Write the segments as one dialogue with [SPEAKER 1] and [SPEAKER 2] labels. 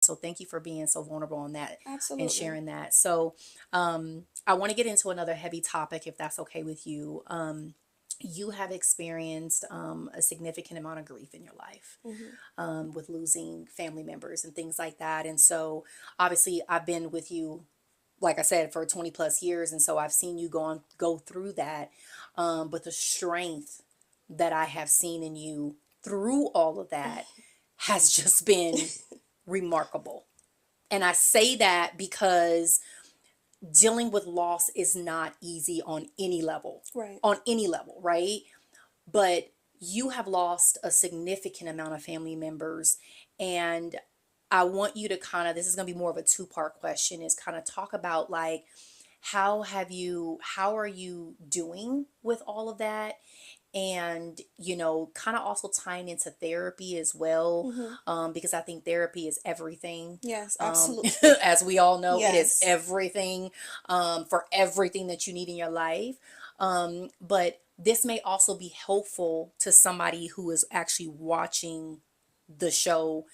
[SPEAKER 1] So thank you for being so vulnerable on that and
[SPEAKER 2] Absolutely.
[SPEAKER 1] sharing that. So I want to get into another heavy topic, if that's okay with you. You have experienced a significant amount of grief in your life,
[SPEAKER 2] Hmm.
[SPEAKER 1] with losing family members and things like that. And so obviously I've been with you, like I said, for 20 plus years. And so I've seen you go through that. But the strength that I have seen in you through all of that has just been remarkable. And I say that because dealing with loss is not easy on any level,
[SPEAKER 2] Right.
[SPEAKER 1] right? But you have lost a significant amount of family members. And I want you to kind of, this is going to be more of a two-part question, is kind of talk about like, how are you doing with all of that? And kind of also tying into therapy as well,
[SPEAKER 2] Hmm.
[SPEAKER 1] because I think therapy is everything.
[SPEAKER 2] Yes,
[SPEAKER 1] um,
[SPEAKER 2] absolutely.
[SPEAKER 1] as we all know, it is
[SPEAKER 2] Yes.
[SPEAKER 1] everything, for everything that you need in your life. But this may also be helpful to somebody who is actually watching the show,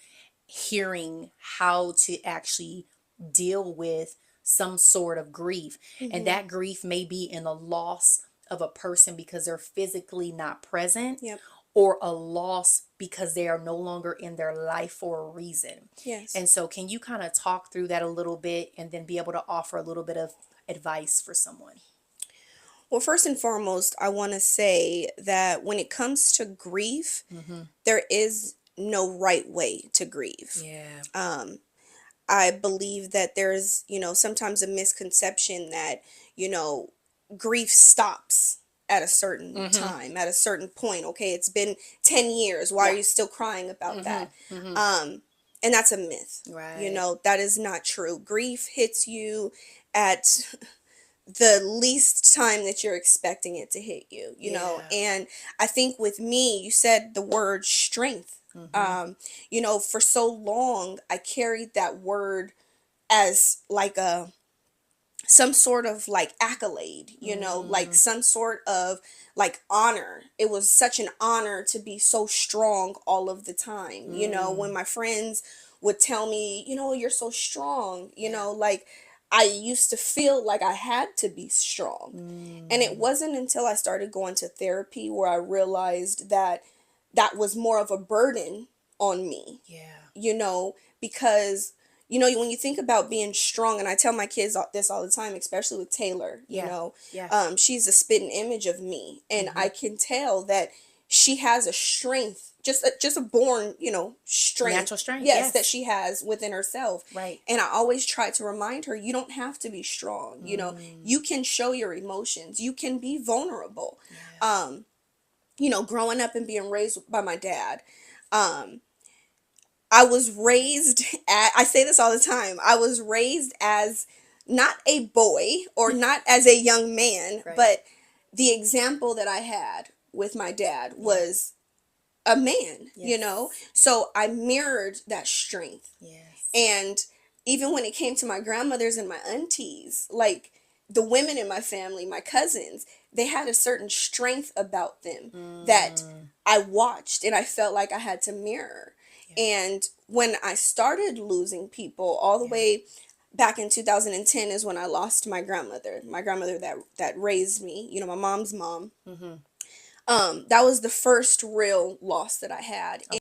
[SPEAKER 1] hearing how to actually deal with some sort of grief. And
[SPEAKER 2] Hmm.
[SPEAKER 1] that grief may be in the loss of a person because they're physically not present,
[SPEAKER 2] Yep.
[SPEAKER 1] or a loss because they are no longer in their life for a reason.
[SPEAKER 2] Yes.
[SPEAKER 1] And so, can you kind of talk through that a little bit and then be able to offer a little bit of advice for someone?
[SPEAKER 2] Well, first and foremost, I want to say that when it comes to grief,
[SPEAKER 1] Mm-hmm.
[SPEAKER 2] there is no right way to grieve.
[SPEAKER 1] Yeah.
[SPEAKER 2] Um, I believe that there's, sometimes a misconception that, you know, grief stops at a certain
[SPEAKER 1] Mm-hmm.
[SPEAKER 2] time, at a certain point. Okay, it's been 10 years. Why are
[SPEAKER 1] Yeah.
[SPEAKER 2] you still crying about
[SPEAKER 1] Mm-hmm.
[SPEAKER 2] that?
[SPEAKER 1] Mm-hmm.
[SPEAKER 2] Um, and that's a myth.
[SPEAKER 1] Right.
[SPEAKER 2] That is not true. Grief hits you at the least time that you're expecting it to hit you.
[SPEAKER 1] Yeah.
[SPEAKER 2] And I think with me, you said the word strength.
[SPEAKER 1] Mm-hmm.
[SPEAKER 2] For so long I carried that word as like a some sort of like accolade, like
[SPEAKER 1] Mm.
[SPEAKER 2] some sort of like honor. It was such an honor to be so strong all of the time. When
[SPEAKER 1] Mm.
[SPEAKER 2] my friends would tell me, you're so strong,
[SPEAKER 1] Yeah.
[SPEAKER 2] like I used to feel like I had to be strong. And it
[SPEAKER 1] Mm.
[SPEAKER 2] wasn't until I started going to therapy where I realized that that was more of a burden on me,
[SPEAKER 1] Yeah.
[SPEAKER 2] because when you think about being strong, and I tell my kids this all the time, especially with Taylor,
[SPEAKER 1] Yeah. Yeah.
[SPEAKER 2] she's a spitting image of me, and
[SPEAKER 1] Mm-hmm.
[SPEAKER 2] I can tell that she has a strength, just a born, strength,
[SPEAKER 1] Natural strength.
[SPEAKER 2] yes, that
[SPEAKER 1] Yes.
[SPEAKER 2] she has within herself.
[SPEAKER 1] Right.
[SPEAKER 2] And I always try to remind her, you don't have to be strong.
[SPEAKER 1] Mm.
[SPEAKER 2] You can show your emotions, you can be vulnerable.
[SPEAKER 1] Yeah.
[SPEAKER 2] um Growing up and being raised by my dad, um I was raised I say this all the time. I was raised as not a boy or not as a young man,
[SPEAKER 1] Right.
[SPEAKER 2] but the example that I had with my dad
[SPEAKER 1] Yeah.
[SPEAKER 2] was a man.
[SPEAKER 1] Yes.
[SPEAKER 2] So I mirrored that strength.
[SPEAKER 1] Yes.
[SPEAKER 2] And even when it came to my grandmothers and my aunties, like the women in my family, my cousins, they had a certain strength about them that
[SPEAKER 1] Mm.
[SPEAKER 2] I watched and I felt like I had to mirror.
[SPEAKER 1] Yeah.
[SPEAKER 2] And when I started losing people all the
[SPEAKER 1] Yeah.
[SPEAKER 2] way back in 2010 is when I lost my grandmother that raised me, my mom's mom.
[SPEAKER 1] Mm-hmm.
[SPEAKER 2] That was the first real loss that I had.